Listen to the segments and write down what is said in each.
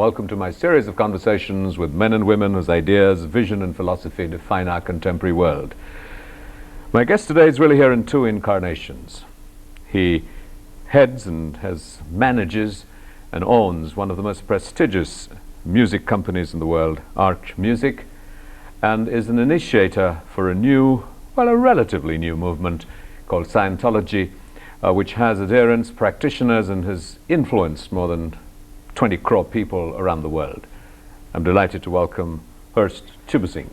welcome to my series of conversations with men and women whose ideas, vision and philosophy define our contemporary world. My guest today is really here in two incarnations. He heads and manages and owns one of the most prestigious music companies in the world, Arch Music, and is an initiator for a relatively new movement called Scientology, which has adherents, practitioners, and has influenced more than 20 crore people around the world. I'm delighted to welcome Horst Tubbesing.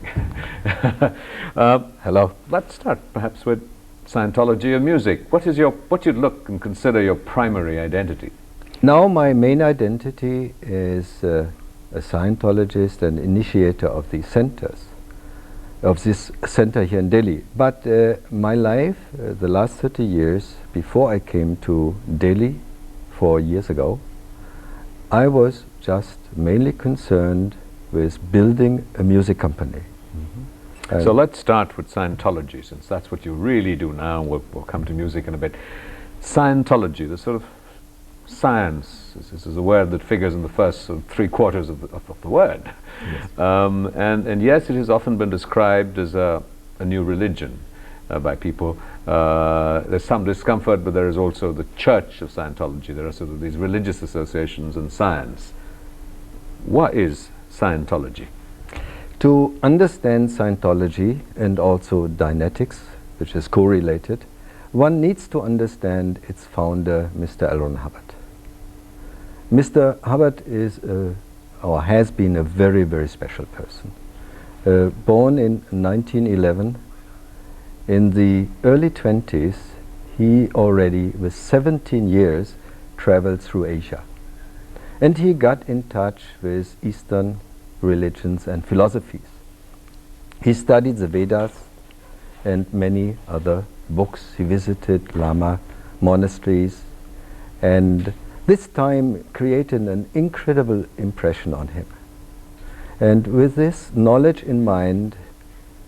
Hello. Let's start perhaps with Scientology and music. What you'd look and consider your primary identity? Now my main identity is a Scientologist and initiator of these centers, of this center here in Delhi. But my life, the last 30 years, before I came to Delhi 4 years ago, I was just mainly concerned with building a music company. Mm-hmm. So let's start with Scientology, since that's what you really do now. We'll come to music in a bit. Scientology, the sort of science, this is a word that figures in the first sort of 3/4 of the word. Yes. And yes, it has often been described as a new religion by people. There's some discomfort, but there is also the church of Scientology. There are sort of these religious associations and science. What is Scientology? To understand Scientology and also Dianetics, which is correlated, one needs to understand its founder, Mr. L. Ron Hubbard. Mr. Hubbard is or has been a very, very special person. Born in 1911, in the early 20s, he already, with 17 years, traveled through Asia. And he got in touch with Eastern religions and philosophies. He studied the Vedas and many other books. He visited Lama monasteries, and this time created an incredible impression on him. And with this knowledge in mind,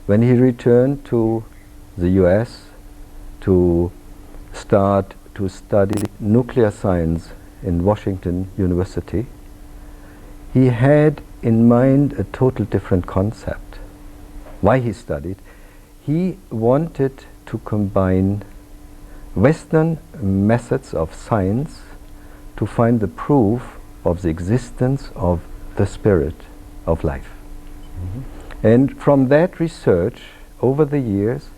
when he returned to the US to start to study nuclear science in Washington University, he had in mind a total different concept. Why he studied? He wanted to combine Western methods of science to find the proof of the existence of the spirit of life. Mm-hmm. And from that research, over the years,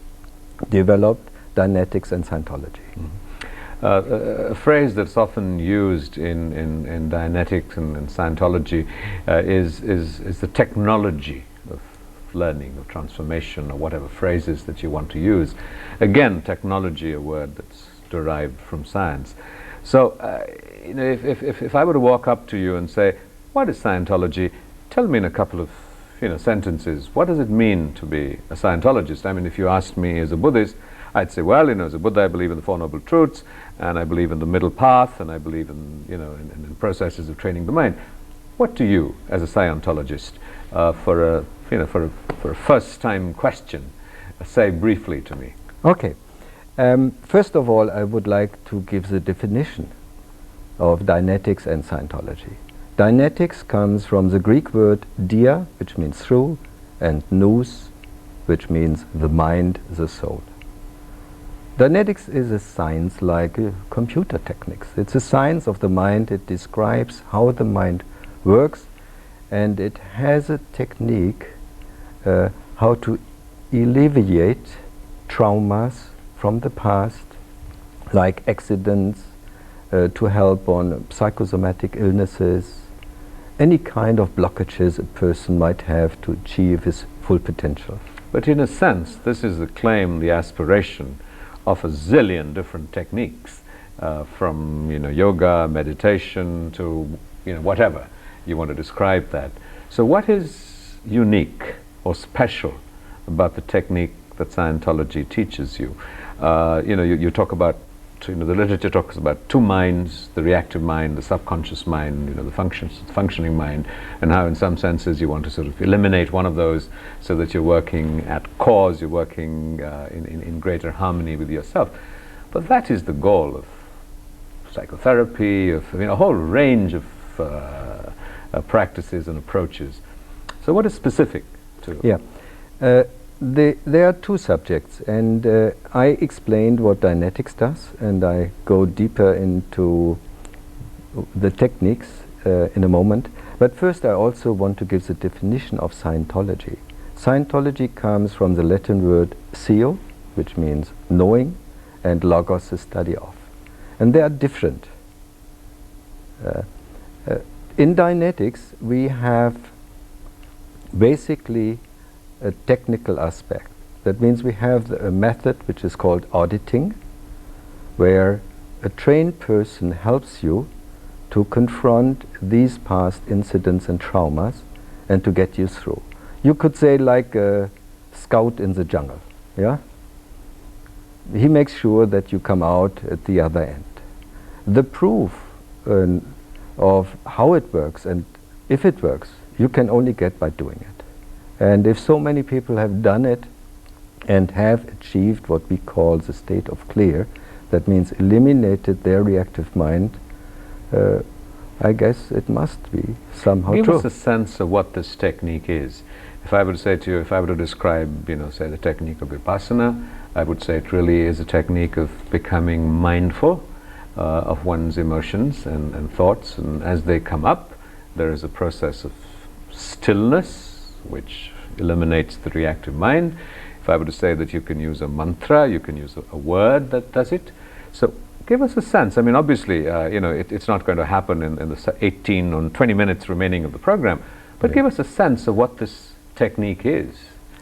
developed Dianetics and Scientology. Mm-hmm. A phrase that's often used in Dianetics and in Scientology is the technology of learning, of transformation, or whatever phrases that you want to use. Again, technology, a word that's derived from science. So, if I were to walk up to you and say, what is Scientology? Tell me in a couple of sentences, what does it mean to be a Scientologist? I mean, if you asked me as a Buddhist, I'd say, well, as a Buddha, I believe in the Four Noble Truths, and I believe in the middle path, and I believe in, in processes of training the mind. What do you, as a Scientologist, for a first-time question, say briefly to me? Okay. First of all, I would like to give the definition of Dianetics and Scientology. Dianetics comes from the Greek word dia, which means through, and nous, which means the mind, the soul. Dianetics is a science like computer techniques. It's a science of the mind. It describes how the mind works, and it has a technique how to alleviate traumas from the past, like accidents, to help on psychosomatic illnesses, any kind of blockages a person might have to achieve his full potential. But in a sense, this is the claim, the aspiration of a zillion different techniques, from yoga, meditation, to whatever you want to describe that. So what is unique or special about the technique that Scientology teaches you? You talk about, the literature talks about two minds, the reactive mind, the subconscious mind, the functioning mind, and how in some senses you want to sort of eliminate one of those so that you're working at cause, you're working in greater harmony with yourself. But that is the goal of psychotherapy, of a whole range of practices and approaches. So what is specific to? Yeah. There are two subjects, and I explained what Dianetics does, and I go deeper into the techniques in a moment. But first I also want to give the definition of Scientology. Scientology comes from the Latin word scio, which means knowing, and logos, the study of. And they are different. In Dianetics we have basically a technical aspect. That means we have a method which is called auditing, where a trained person helps you to confront these past incidents and traumas and to get you through. You could say like a scout in the jungle, yeah? He makes sure that you come out at the other end. The proof of how it works and if it works, you can only get by doing it. And if so many people have done it and have achieved what we call the state of clear, that means eliminated their reactive mind, I guess it must be somehow true. Give us a sense of what this technique is. If I were to say to you, if I were to describe, say the technique of Vipassana, I would say it really is a technique of becoming mindful of one's emotions and thoughts, and as they come up, there is a process of stillness which eliminates the reactive mind. If I were to say that you can use a mantra, you can use a word that does it. So give us a sense. I mean, obviously, it's not going to happen in the 18 or 20 minutes remaining of the program, but give us a sense of what this technique is.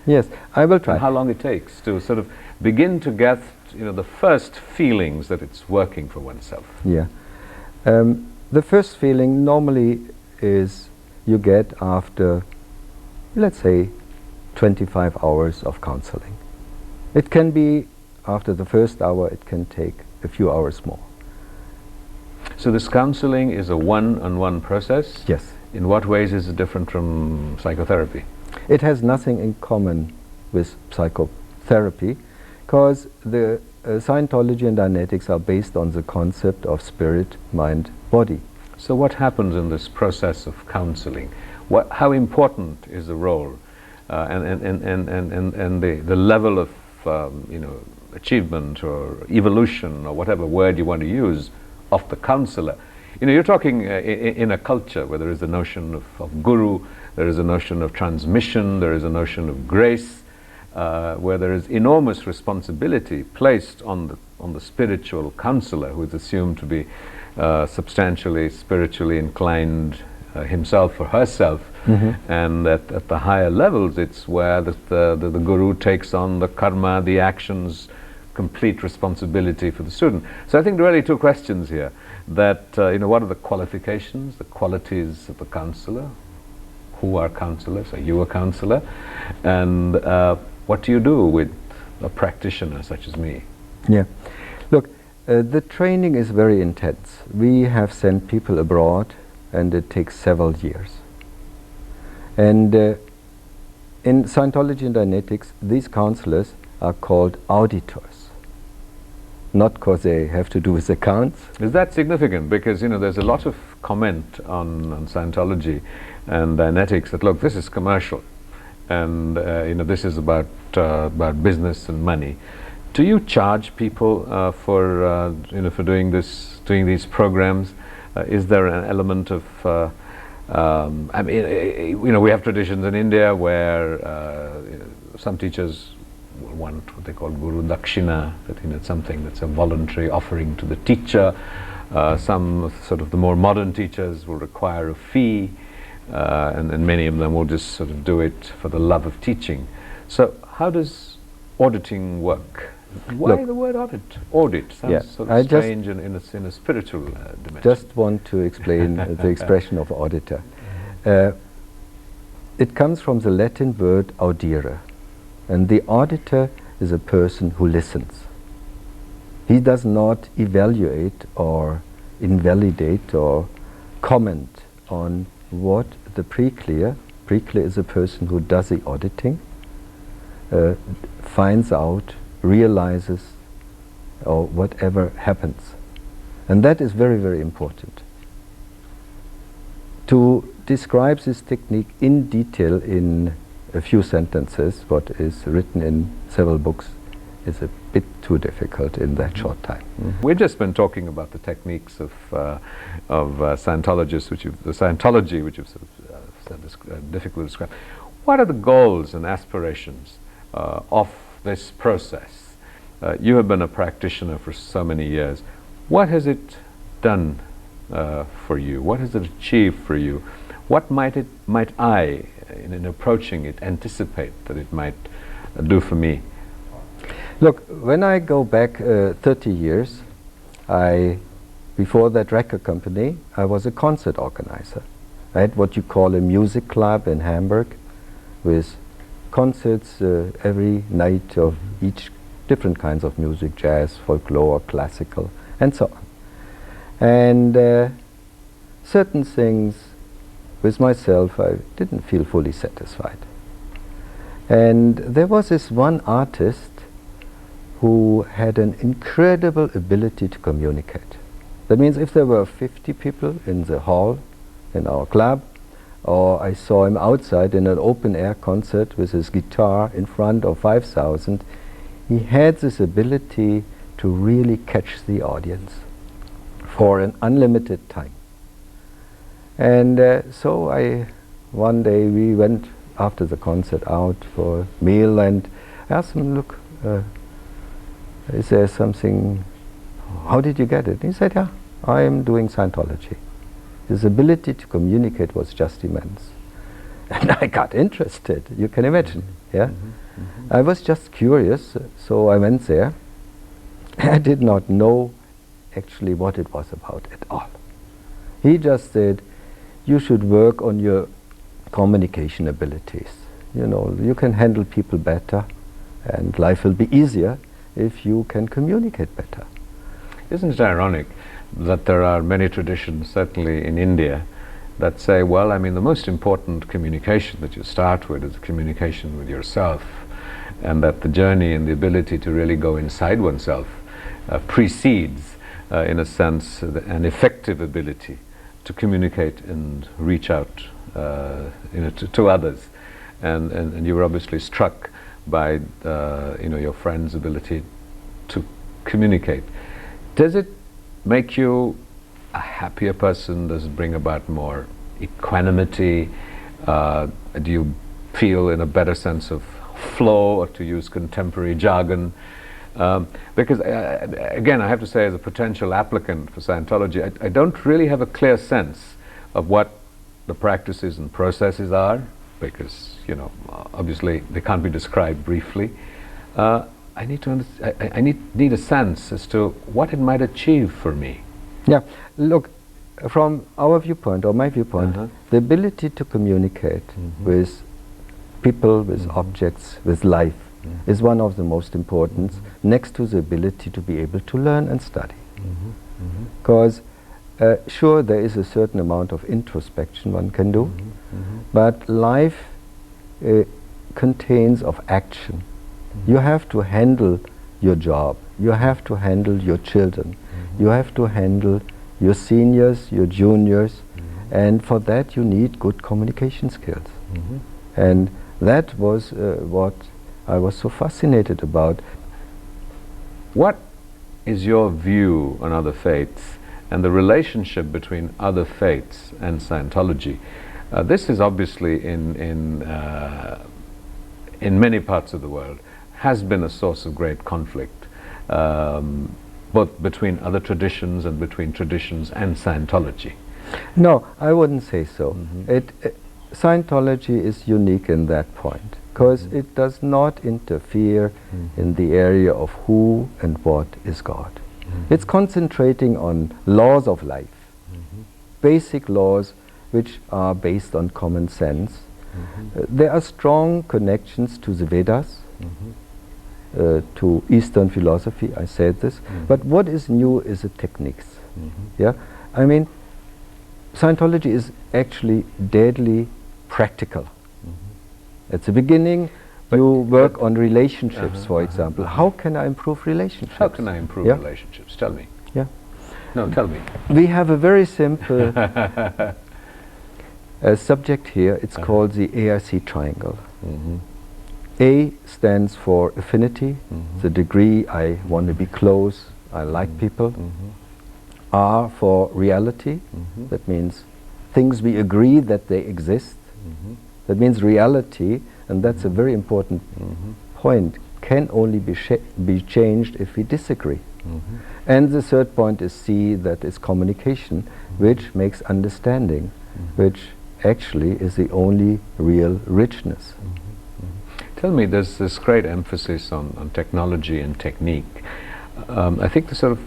Yes, I will try. And how long it takes to sort of begin to get, the first feelings that it's working for oneself. Yeah. The first feeling normally is you get after, let's say, 25 hours of counseling. It can be after the first hour, it can take a few hours more. So this counseling is a one-on-one process? Yes. In what ways is it different from psychotherapy? It has nothing in common with psychotherapy, because the Scientology and Dianetics are based on the concept of spirit, mind, body. So what happens in this process of counseling? How important is the role and the level of achievement or evolution or whatever word you want to use of the counselor? You're talking in a culture where there is a notion of guru, there is a notion of transmission, there is a notion of grace, where there is enormous responsibility placed on the spiritual counselor, who is assumed to be substantially spiritually inclined himself or herself. Mm-hmm. And at the higher levels, it's where the guru takes on the karma, the actions, complete responsibility for the student. So I think there are really two questions here. That what are the qualifications, the qualities of the counselor? Who are counselors? Are you a counselor? And what do you do with a practitioner such as me? Yeah. Look, the training is very intense. We have sent people abroad, and it takes several years. And in Scientology and Dianetics, these counselors are called auditors. Not because they have to do with accounts. Is that significant? Because there's a lot of comment on Scientology and Dianetics that, look, this is commercial, and this is about business and money. Do you charge people for doing these programs? Is there an element of we have traditions in India where some teachers want what they call guru dakshina, that it's something that's a voluntary offering to the teacher. Some sort of the more modern teachers will require a fee, and many of them will just sort of do it for the love of teaching. So how does auditing work? Why the word audit? Audit sounds sort of strange in a spiritual dimension. Just want to explain the expression of auditor. It comes from the Latin word audire, and the auditor is a person who listens. He does not evaluate or invalidate or comment on what the pre-clear is a person who does the auditing, finds out, realizes, or whatever happens. And that is very, very important. To describes this technique in detail in a few sentences. What is written in several books is a bit too difficult in that short time. We've just been talking about the techniques of Scientologists, the Scientology, which you've sort of said is difficult to describe. What are the goals and aspirations of this process? You have been a practitioner for so many years. What has it done for you? What has it achieved for you? What might I, in approaching it, anticipate that it might do for me? Look, when I go back 30 years, before that record company, I was a concert organizer. I had what you call a music club in Hamburg with concerts every night of each different kinds of music, jazz, folklore, classical, and so on. And certain things with myself I didn't feel fully satisfied. And there was this one artist who had an incredible ability to communicate. That means if there were 50 people in the hall in our club, or I saw him outside in an open-air concert with his guitar in front of 5,000, he had this ability to really catch the audience for an unlimited time. And so one day we went after the concert out for a meal and asked him, look, is there something, how did you get it? He said, yeah, I am doing Scientology. His ability to communicate was just immense. And I got interested, you can imagine, yeah? I was just curious, so I went there. I did not know actually what it was about at all. He just said, you should work on your communication abilities. You know, you can handle people better and life will be easier if you can communicate better. Isn't it ironic that there are many traditions, certainly in India, that say, well, I mean, the most important communication that you start with is communication with yourself, and that the journey and the ability to really go inside oneself precedes, in a sense, an effective ability to communicate and reach out to others. And you were obviously struck by your friend's ability to communicate. Does it make you a happier person? Does it bring about more equanimity? Do you feel in a better sense of flow, or to use contemporary jargon? Because again, I have to say, as a potential applicant for Scientology, I don't really have a clear sense of what the practices and processes are, because obviously they can't be described briefly. I need to I need a sense as to what it might achieve for me. Yeah, look, from our viewpoint, or my viewpoint, the ability to communicate with people, with objects, with life is one of the most important, next to the ability to be able to learn and study. Because sure, there is a certain amount of introspection one can do, but life contains of action. You have to handle your job, you have to handle your children, you have to handle your seniors, your juniors, and for that you need good communication skills. And that was what I was so fascinated about. What is your view on other faiths and the relationship between other faiths and Scientology? This is obviously in many parts of the world has been a source of great conflict, both between other traditions and between traditions and Scientology. No, I wouldn't say so. Scientology is unique in that point, because it does not interfere in the area of who and what is God. It's concentrating on laws of life, basic laws which are based on common sense. There are strong connections to the Vedas, to Eastern philosophy, I said this, but what is new is the techniques. Yeah, I mean, Scientology is actually deadly practical. At the beginning, you work on relationships, for example. How can I improve relationships? How can I improve relationships? Tell me. Yeah. No, tell me. We have a very simple subject here, it's called the AIC triangle. A stands for affinity, the degree I want to be close, I like people. R for reality, that means things we agree that they exist. That means reality, and that's a very important point, can only be changed if we disagree. And the third point is C, that is communication, which makes understanding, which actually is the only real richness. Tell me, there's this great emphasis on technology and technique. I think the sort of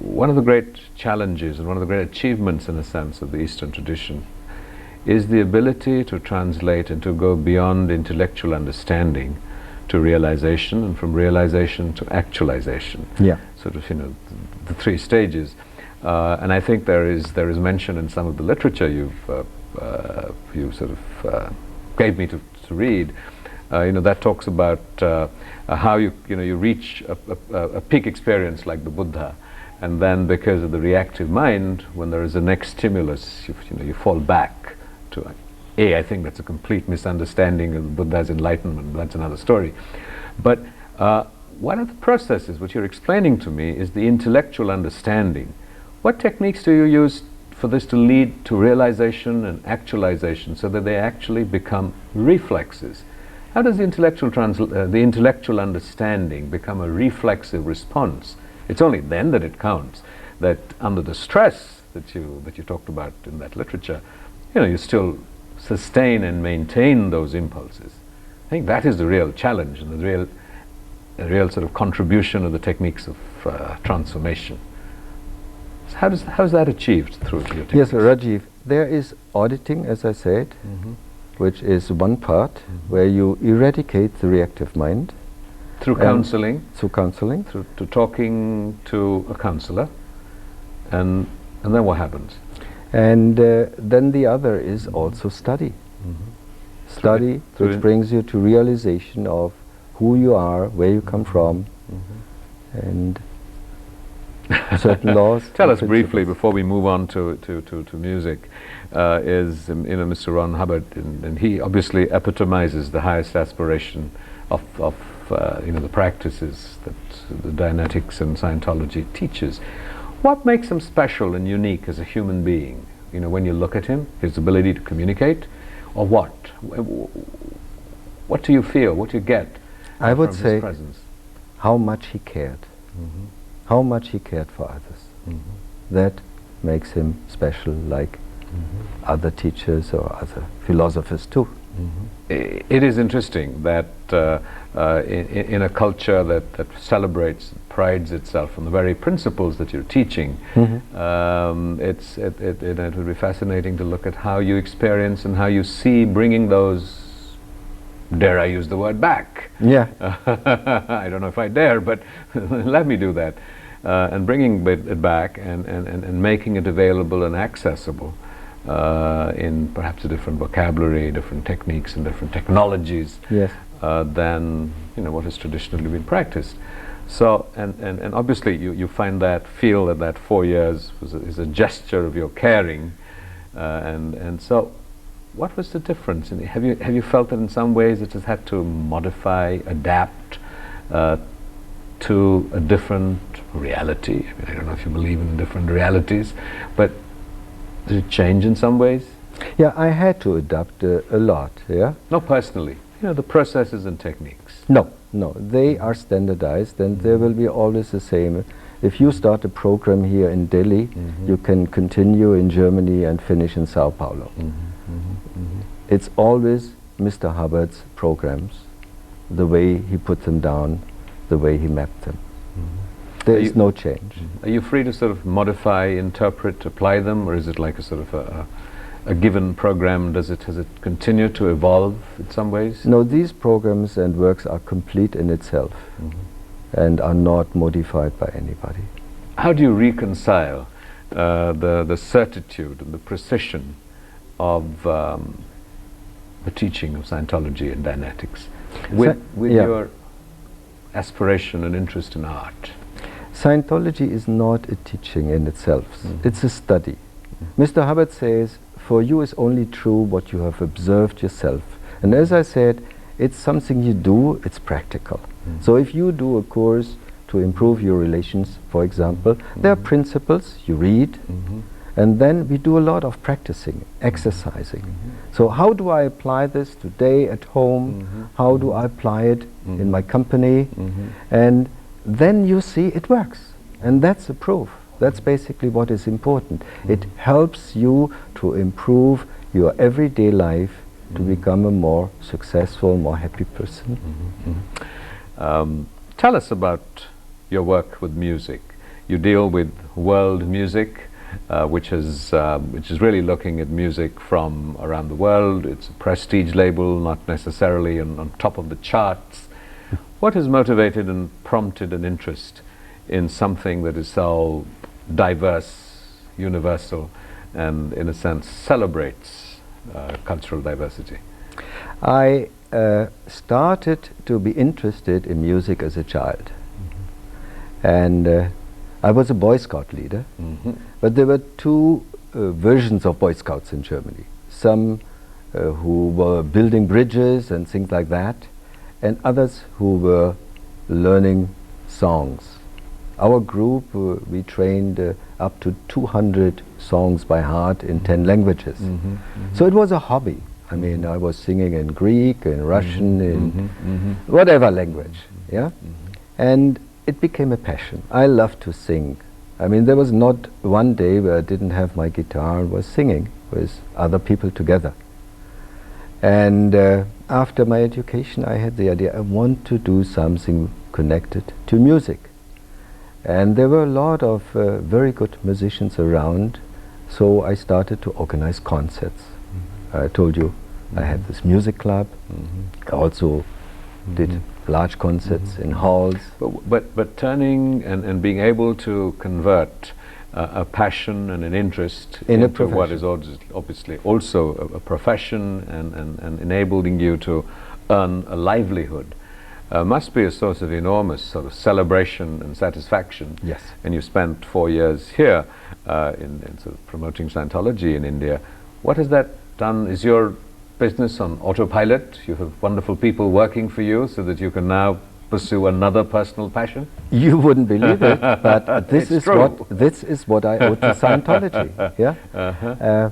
one of the great challenges and one of the great achievements, in a sense, of the Eastern tradition is the ability to translate and to go beyond intellectual understanding to realization, and from realization to actualization. Yeah. Sort of, the three stages. And I think there is mention in some of the literature you sort of gave me to read. That talks about how you reach a peak experience like the Buddha, and then because of the reactive mind, when there is a next stimulus, you fall back to I think that's a complete misunderstanding of the Buddha's enlightenment. That's another story. But one of the processes which you're explaining to me is the intellectual understanding. What techniques do you use for this to lead to realization and actualization, so that they actually become reflexes? How does the intellectual understanding become a reflexive response? It's only then that it counts. That under the stress that you talked about in that literature, you still sustain and maintain those impulses. I think that is the real challenge and the real sort of contribution of the techniques of transformation. So how is that achieved through your techniques? Yes, Rajiv, there is auditing, as I said, which is one part where you eradicate the reactive mind. Through counseling? Through counseling. Through talking to a counselor. And then what happens? And then the other is also study. Study, which brings you to realization of who you are, where you come from, and certain laws. Tell us briefly, before we move on to music, is Mr. Ron Hubbard, and he obviously epitomizes the highest aspiration of the practices that the Dianetics and Scientology teaches. What makes him special and unique as a human being? When you look at him, his ability to communicate, or what? What do you feel? What do you get I would from say his presence? How much he cared. How much he cared for others. That makes him special, like other teachers or other philosophers too. It is interesting that in a culture that celebrates, prides itself on the very principles that you're teaching, it would be fascinating to look at how you experience and how you see bringing those, dare I use the word, back. Yeah. I don't know if I dare, but let me do that. And bringing it back and making it available and accessible in perhaps a different vocabulary, different techniques and different technologies than what has traditionally been practiced. So, and obviously you feel that 4 years is a gesture of your caring, and so what was the difference? And have you felt that in some ways it has had to modify, adapt to a different reality? I don't know if you believe in different realities, but did it change in some ways? Yeah, I had to adapt a lot, yeah? Not personally, the processes and techniques. No, they are standardized, and they will be always the same. If you start a program here in Delhi, you can continue in Germany and finish in Sao Paulo. It's always Mr. Hubbard's programs, the way he put them down, the way he mapped them. There is no change. Are you free to sort of modify, interpret, apply them, or is it like a sort of a given program? Has it continued to evolve in some ways? No, these programs and works are complete in itself and are not modified by anybody. How do you reconcile the certitude and the precision of the teaching of Scientology and Dianetics with your aspiration and interest in art? Scientology is not a teaching in itself. It's a study. Mr. Hubbard says, for you is only true what you have observed yourself. And as I said, it's something you do, it's practical. So if you do a course to improve your relations, for example, there are principles you read, and then we do a lot of practicing, exercising. So how do I apply this today at home? How do I apply it in my company? And then you see it works. And that's a proof. That's basically what is important. It helps you to improve your everyday life, to become a more successful, more happy person. Tell us about your work with music. You deal with world music, which is really looking at music from around the world. It's a prestige label, not necessarily on top of the charts. What has motivated and prompted an interest in something that is so diverse, universal, and in a sense celebrates cultural diversity? I started to be interested in music as a child. And I was a Boy Scout leader, but there were two versions of Boy Scouts in Germany. Some who were building bridges and things like that, and others who were learning songs. Our group, we trained up to 200 songs by heart in 10 languages. So it was a hobby. I mean, I was singing in Greek, in Russian, in whatever language, yeah? And it became a passion. I love to sing. I mean, there was not one day where I didn't have my guitar and was singing with other people together. And after my education, I had the idea, I want to do something connected to music. And there were a lot of very good musicians around, so I started to organize concerts. I told you, I had this music club. I also did large concerts in halls. But turning and being able to convert a passion and an interest into what is obviously also a profession and enabling you to earn a livelihood must be a source of enormous sort of celebration and satisfaction. Yes. And you spent 4 years here in sort of promoting Scientology in India. What has that done? Is your business on autopilot? You have wonderful people working for you so that you can now pursue another personal passion? You wouldn't believe it, but this is what I owe to Scientology. Yeah.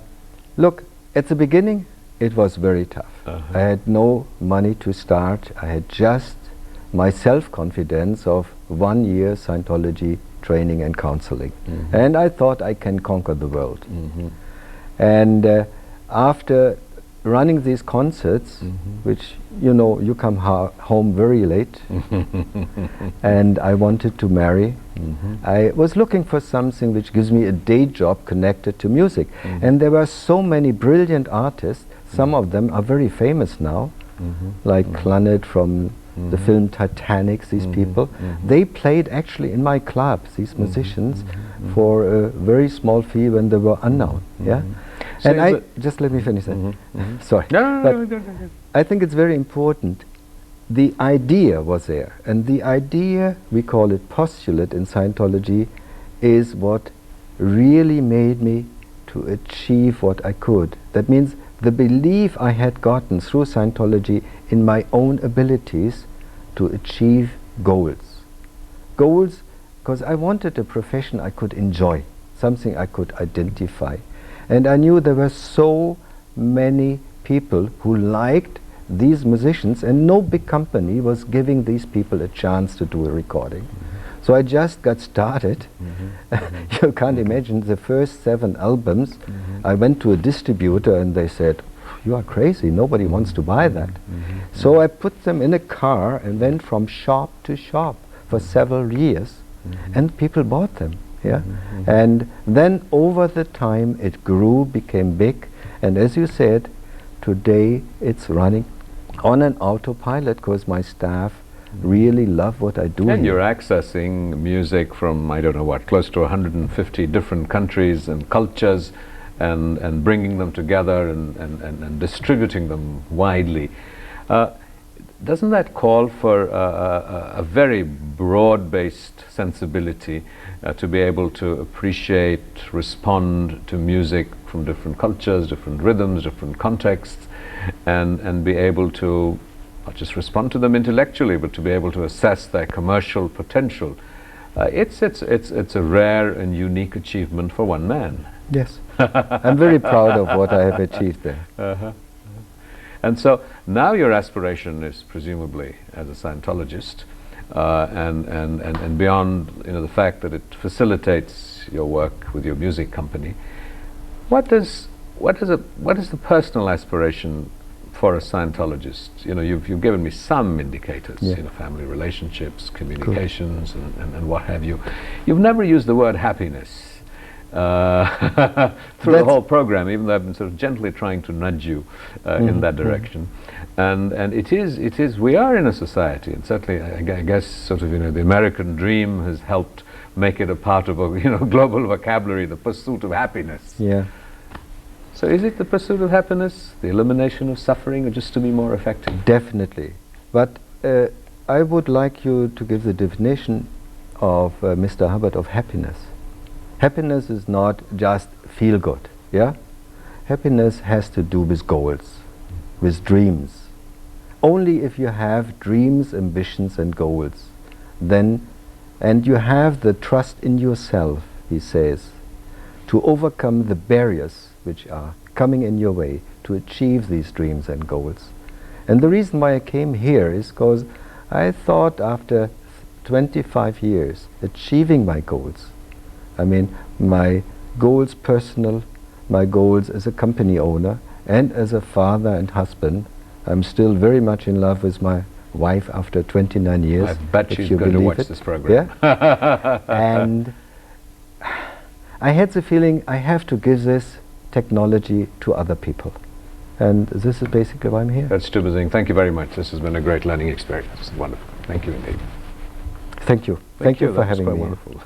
Look, at the beginning, it was very tough. I had no money to start. I had just my self-confidence of 1 year Scientology training and counseling, and I thought I can conquer the world. And after running these concerts, which, you know, you come home very late, and I wanted to marry. I was looking for something which gives me a day job connected to music. And there were so many brilliant artists. Some of them are very famous now, like Clannad from the film Titanic, these people. They played actually in my club, these musicians, for a very small fee when they were unknown. Yeah. And I just let me finish that. Sorry. No. I think it's very important. The idea was there, and the idea, we call it postulate in Scientology, is what really made me to achieve what I could. That means the belief I had gotten through Scientology in my own abilities to achieve goals. Goals, because I wanted a profession I could enjoy, something I could identify. And I knew there were so many people who liked these musicians, and no big company was giving these people a chance to do a recording. So I just got started. You can't imagine, the first 7 albums, I went to a distributor and they said, "You are crazy, nobody wants to buy that." So I put them in a car and went from shop to shop for several years, and people bought them. Yeah, and then over the time it grew, became big, and as you said, today it's running on an autopilot because my staff really love what I do. And you're accessing music from, I don't know what, close to 150 different countries and cultures, and bringing them together and distributing them widely. Doesn't that call for a very broad-based sensibility to be able to appreciate, respond to music from different cultures, different rhythms, different contexts, and be able to not just respond to them intellectually, but to be able to assess their commercial potential. It's a rare and unique achievement for one man. Yes. I'm very proud of what I have achieved there. And so now your aspiration is presumably as a Scientologist, and beyond the fact that it facilitates your work with your music company, what is the personal aspiration for a Scientologist? You've given me some indicators, family relationships, communications, and what have you. You've never used the word happiness through the whole program, even though I've been sort of gently trying to nudge you in that direction. And it is we are in a society, and certainly I guess sort of the American dream has helped make it a part of a global vocabulary, the pursuit of happiness. Yeah. So is it the pursuit of happiness, the elimination of suffering, or just to be more effective? Definitely. But I would like you to give the definition of Mr. Hubbard of happiness. Happiness is not just feel good, yeah? Happiness has to do with goals, with dreams. Only if you have dreams, ambitions and goals, then, and you have the trust in yourself, he says, to overcome the barriers which are coming in your way to achieve these dreams and goals. And the reason why I came here is because I thought after 25 years achieving my goals, I mean my goals personal, my goals as a company owner and as a father and husband. I'm still very much in love with my wife after 29 years. I bet she's going to watch this program. Yeah? And I had the feeling I have to give this technology to other people. And this is basically why I'm here. That's Tubbesing. Thank you very much. This has been a great learning experience. Wonderful. Thank you indeed. Thank you. Thank you for having me. Wonderful.